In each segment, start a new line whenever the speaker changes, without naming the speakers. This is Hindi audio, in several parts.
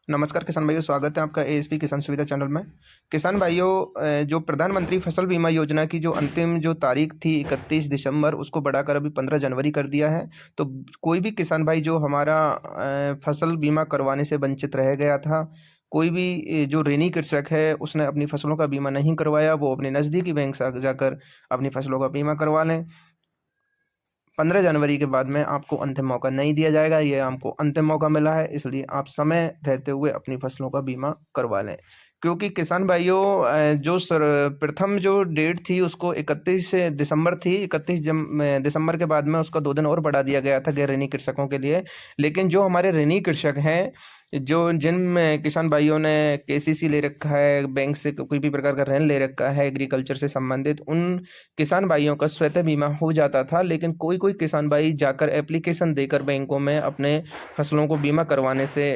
नमस्कार किसान भाइयों, स्वागत है आपका एएसपी किसान सुविधा चैनल में। किसान भाइयों, जो प्रधानमंत्री फसल बीमा योजना की जो अंतिम जो तारीख थी 31 दिसंबर, उसको बढ़ाकर अभी 15 जनवरी कर दिया है। तो कोई भी किसान भाई जो हमारा फसल बीमा करवाने से वंचित रह गया था, कोई भी जो ऋणी कृषक है उसने अपनी फसलों का बीमा नहीं करवाया, वो अपने नज़दीकी बैंक से जाकर अपनी फसलों का बीमा करवा लें। 15 जनवरी के बाद में आपको अंतिम मौका नहीं दिया जाएगा। ये आपको अंतिम मौका मिला है, इसलिए आप समय रहते हुए अपनी फसलों का बीमा करवा लें। क्योंकि किसान भाइयों, जो प्रथम जो डेट थी उसको 31 दिसंबर थी। 31 दिसंबर के बाद में उसका 2 दिन और बढ़ा दिया गया था गैर ऋणी कृषकों के लिए। लेकिन जो हमारे ऋणी कृषक हैं, जो जिन किसान भाइयों ने केसीसी ले रखा है, बैंक से कोई भी प्रकार का ऋण ले रखा है एग्रीकल्चर से संबंधित, उन किसान भाइयों का स्वतः बीमा हो जाता था। लेकिन कोई कोई किसान भाई जाकर एप्लीकेशन देकर बैंकों में अपने फसलों को बीमा करवाने से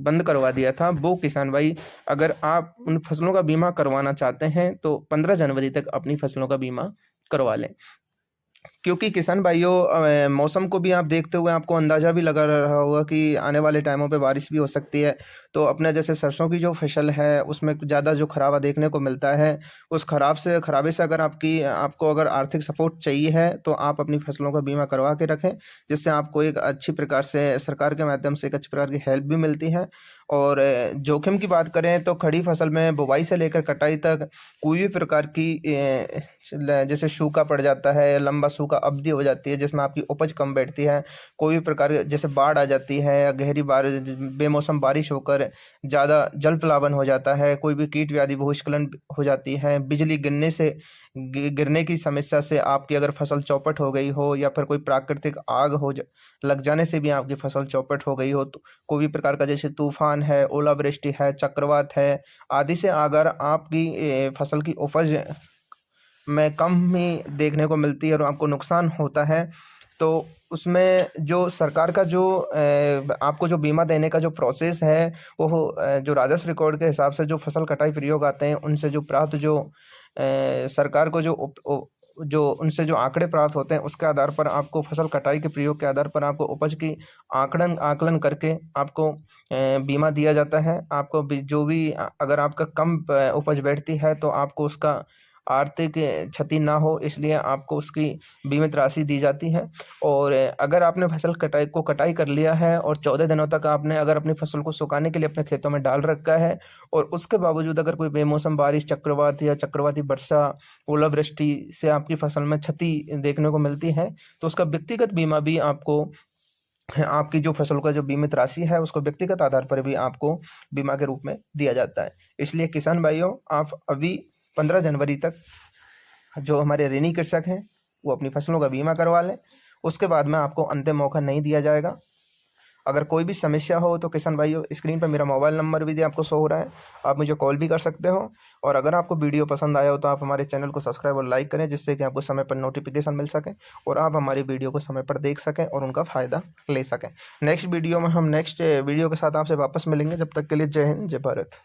बंद करवा दिया था। वो किसान भाई, अगर आप उन फसलों का बीमा करवाना चाहते हैं तो 15 जनवरी तक अपनी फसलों का बीमा करवा लें। क्योंकि किसान भाइयों, मौसम को भी आप देखते हुए आपको अंदाज़ा भी लगा रहा होगा कि आने वाले टाइमों पे बारिश भी हो सकती है। तो अपने जैसे सरसों की जो फसल है उसमें ज़्यादा जो खराबा देखने को मिलता है, उस खराबे से अगर आपको अगर आर्थिक सपोर्ट चाहिए है तो आप अपनी फसलों का बीमा करवा के रखें, जिससे आपको एक अच्छी प्रकार से सरकार के माध्यम से एक अच्छी प्रकार की हेल्प भी मिलती है। और जोखिम की बात करें तो खड़ी फसल में बुवाई से लेकर कटाई तक कोई भी प्रकार की जैसे सूखा पड़ जाता है, लंबा सूखा अवधि हो जाती है जिसमें आपकी उपज कम बैठती है, कोई भी प्रकार जैसे बाढ़ आ जाती है या गहरी बारिश, बेमौसम बारिश होकर ज़्यादा जल प्लावन हो जाता है, कोई भी कीट व्याधि भूस्खलन हो जाती है, बिजली गिरने की समस्या से आपकी अगर फसल चौपट हो गई हो, या फिर कोई प्राकृतिक आग लग जाने से भी आपकी फसल चौपट हो गई हो, तो कोई भी प्रकार का जैसे तूफान है, ओलावृष्टि है, चक्रवात है आदि से अगर आपकी फसल की उपज में कमी देखने को मिलती है और आपको नुकसान होता है, तो उसमें जो सरकार का जो आपको जो बीमा देने का जो प्रोसेस है, वो जो राजस्व रिकॉर्ड के हिसाब से जो फसल कटाई प्रयोग आते हैं उनसे जो प्राप्त जो सरकार को जो उनसे जो आंकड़े प्राप्त होते हैं उसके आधार पर आपको फसल कटाई के प्रयोग के आधार पर आपको उपज की आकलन करके आपको बीमा दिया जाता है। आपको जो भी अगर आपका कम उपज बैठती है तो आपको उसका आर्थिक क्षति ना हो, इसलिए आपको उसकी बीमित राशि दी जाती है। और अगर आपने फसल कटाई कर लिया है और 14 दिनों तक आपने अगर अपनी फसल को सुखाने के लिए अपने खेतों में डाल रखा है, और उसके बावजूद अगर कोई बेमौसम बारिश, चक्रवात या चक्रवाती वर्षा, ओलावृष्टि से आपकी फसल में क्षति देखने को मिलती है, तो उसका व्यक्तिगत बीमा भी आपको आपकी जो फसल का जो बीमित राशि है उसको व्यक्तिगत आधार पर भी आपको बीमा के रूप में दिया जाता है। इसलिए किसान भाइयों, आप अभी 15 जनवरी तक जो हमारे ऋणी कृषक हैं वो अपनी फसलों का बीमा करवा लें। उसके बाद में आपको अंतिम मौका नहीं दिया जाएगा। अगर कोई भी समस्या हो तो किसान भाइयों, स्क्रीन पर मेरा मोबाइल नंबर भी आपको शो हो रहा है, आप मुझे कॉल भी कर सकते हो। और अगर आपको वीडियो पसंद आया हो तो आप हमारे चैनल को सब्सक्राइब और लाइक करें, जिससे कि आपको समय पर नोटिफिकेशन मिल सके और आप हमारी वीडियो को समय पर देख सकें और उनका फ़ायदा ले सकें। नेक्स्ट वीडियो में हम नेक्स्ट वीडियो के साथ आपसे वापस मिलेंगे। जब तक के लिए जय हिंद, जय भारत।